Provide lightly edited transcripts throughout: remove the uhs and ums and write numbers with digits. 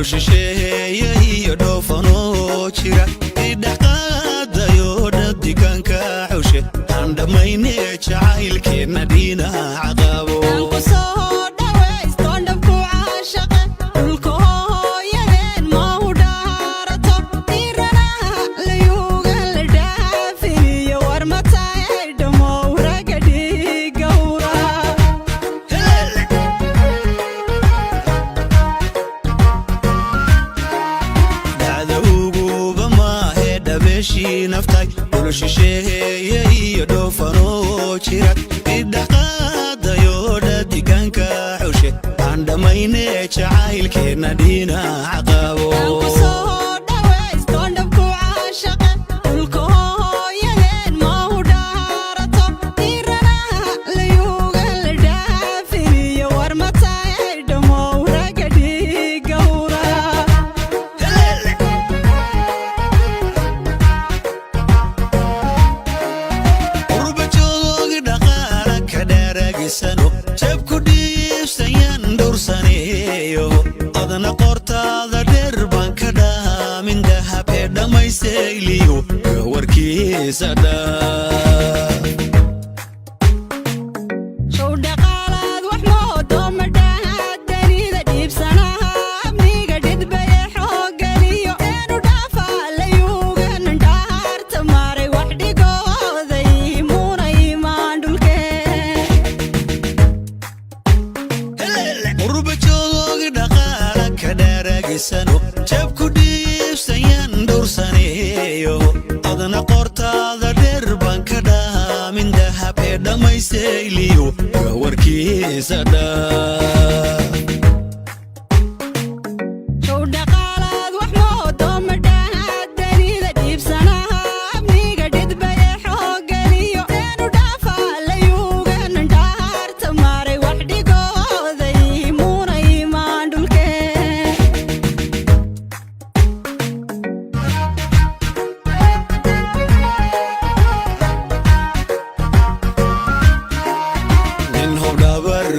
shisheeye iyo dhoofanoo jira idhaqaadayo deegaanka xushe aan dhammayne jacaylkeena dhinaca qabo naftay shisheeye iyo dhoofanoo jira idhaqaadayo deegaanka xushe aan dhammayne jacaylkeena dhinaca qabo jabku dhiibsayan dhowrsaneeyo adna qortaada dheer baan ka dhaamin dahab ee dhammaysayliyo warkiisa jabku dhiibsayan dhowrsaneeyo adna qortaada dheer baan ka dhaamin dahab ee dhammaysayliyo warkiisa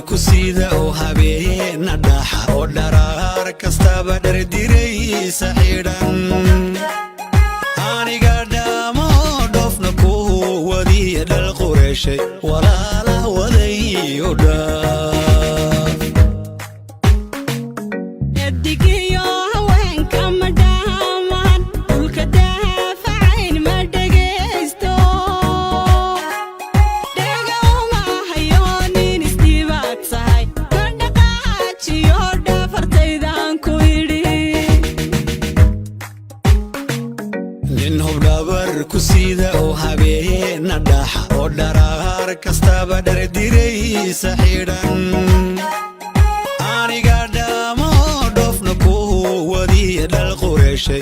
kusida oo habeena dhaxa oo dharaar kastaba dhardiraysa xidhan aniga dhamo dhofna ku wadiya dhal qureeshay walaala wadayo kusida oo habeena dhaxa oo dharaar kastaba dhardiraysa xidhan aniga dhamo dhofna ku wadiya dhal qureeshay